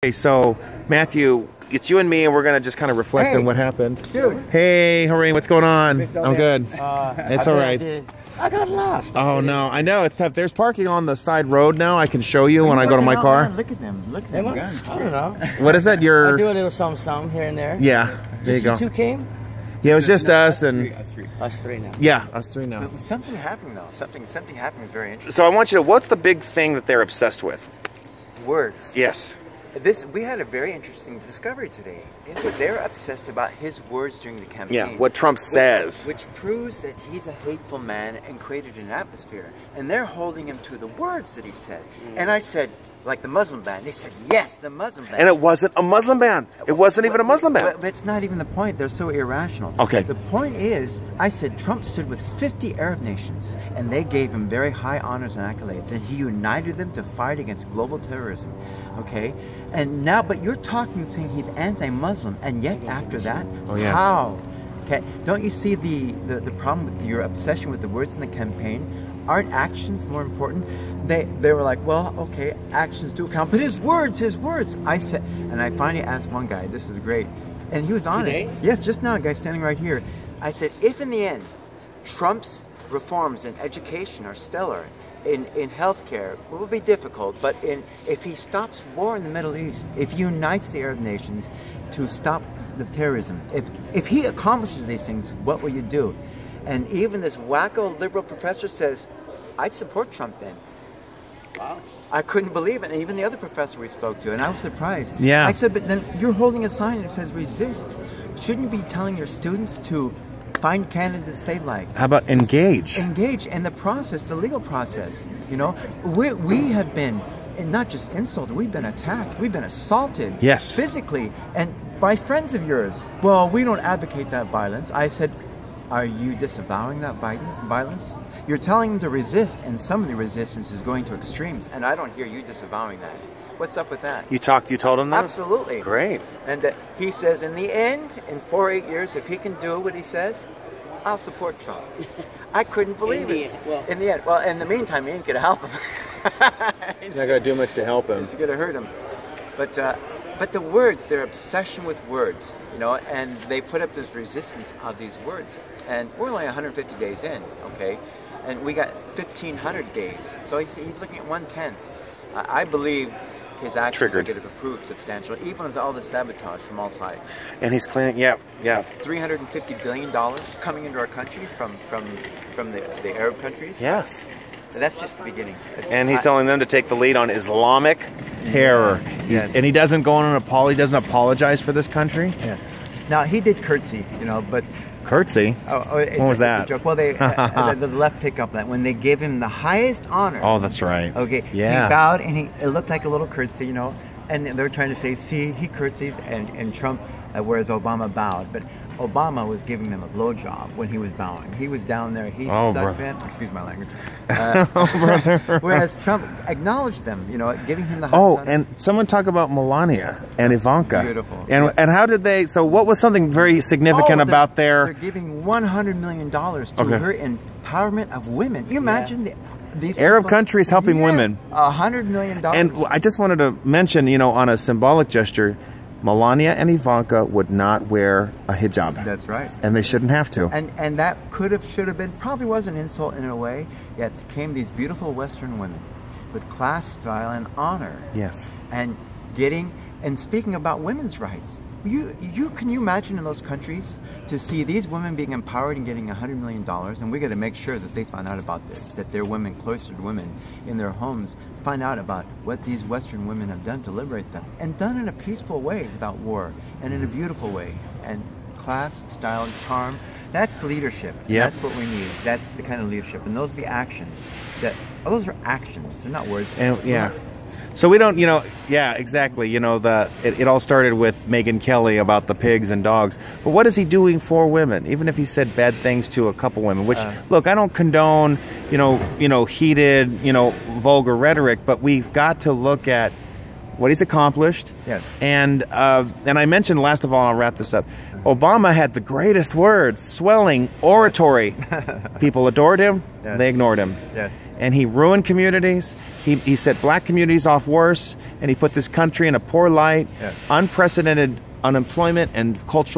Okay, so Matthew, it's you and me, and we're gonna just kind of reflect on what happened. Dude. Hey, Harim, what's going on? I'm good. It's all right. I got lost. Oh no, I know it's tough. There's parking on the side road now. I can show you when I go to my car. Look at them. Look at them guns. I don't know. What is that? I do a little something here and there. Yeah. There you go. You two came? Yeah, it was just us and Us three now. Yeah, us three now. Something happened though. Something happened is very interesting. So I want you to. What's the big thing that they're obsessed with? Words. Yes. We had a very interesting discovery today. They're obsessed about his words during the campaign. Yeah, what Trump says. Which proves that he's a hateful man and created an atmosphere. And they're holding him to the words that he said. And I said, like the Muslim ban. They said, yes, the Muslim ban. And it wasn't a Muslim ban. It wasn't even a Muslim ban. But it's not even the point. They're so irrational. Okay. The point is, I said Trump stood with 50 Arab nations, and they gave him very high honors and accolades, and he united them to fight against global terrorism. Okay? And now, but you're talking, saying he's anti-Muslim, and yet after that, how? Okay, don't you see the problem with your obsession with the words in the campaign? Aren't actions more important? They were like, well, okay, actions do count, but his words. I said, and I finally asked one guy, this is great, and he was honest. Today? Yes, just now, a guy standing right here. I said, if in the end, Trump's reforms in education are stellar, in healthcare, it will be difficult, but if he stops war in the Middle East, if he unites the Arab nations to stop the terrorism, if he accomplishes these things, what will you do? And even this wacko liberal professor says, I'd support Trump then. Wow. I couldn't believe it. And even the other professor we spoke to, and I was surprised. Yeah. I said, but then you're holding a sign that says resist. Shouldn't you be telling your students to find candidates they like? How about engage? Engage in the process, the legal process. You know, we have been, and not just insulted, we've been attacked, we've been assaulted. Yes. Physically, and by friends of yours. Well, we don't advocate that violence. I said, are you disavowing that violence? You're telling them to resist, and some of the resistance is going to extremes, and I don't hear you disavowing that. What's up with that? You told him that? Absolutely. Great. And he says, in the end, in 4 or 8 years, if he can do what he says, I'll support Trump. I couldn't believe it. In the end. Well, in the meantime, he ain't going to help him. He's not going to do much to help him. He's going to hurt him. But the words, their obsession with words, you know, and they put up this resistance of these words. And we're only 150 days in, okay? And we got 1,500 days. So he's looking at 1/10. I believe his actions are going to prove substantial, even with all the sabotage from all sides. And he's cleaning, yeah. $350 billion coming into our country from the Arab countries. Yes. And that's just the beginning. And he's telling them to take the lead on Islamic terror. Yes. And he doesn't go on he doesn't apologize for this country? Yes. Now, he did curtsy, you know, but... Curtsy? When was that? Well, the left pick up that when they gave him the highest honor. Oh, that's right. Okay. Yeah. He bowed, and it looked like a little curtsy, you know. And they were trying to say, see, he curtsies, and Trump, whereas Obama bowed. But Obama was giving them a blowjob when he was bowing. He was down there. He sucked in. Excuse my language. Whereas Trump acknowledged them, you know, giving him the highest honor. And someone talk about Melania and Ivanka. Beautiful. And how did they? So what was something very significant about They're giving $100 million to her empowerment of women. Can you imagine these Arab countries helping women? $100 million. And I just wanted to mention, you know, on a symbolic gesture, Melania and Ivanka would not wear a hijab. That's right. And they shouldn't have to. And that should have been, probably was an insult in a way, yet came these beautiful Western women with class, style, and honor. Yes. And speaking about women's rights, can you imagine in those countries to see these women being empowered and getting $100 million, and we got to make sure that they find out about this, that their women, cloistered women in their homes, find out about what these Western women have done to liberate them, and done in a peaceful way without war, and in a beautiful way, and class, style, and charm. That's leadership. Yep. That's what we need. That's the kind of leadership, and those are the actions. Those are actions. They're not words. And, so we don't, you know, exactly. You know, it all started with Megyn Kelly about the pigs and dogs. But what is he doing for women? Even if he said bad things to a couple women, which, look, I don't condone, heated, vulgar rhetoric, but we've got to look at what he's accomplished. Yes. And I mentioned, last of all, I'll wrap this up, Obama had the greatest words, swelling oratory. People adored him. Yes. They ignored him. Yes. And he ruined communities. He set black communities off worse, and he put this country in a poor light, Yes. unprecedented unemployment and cultural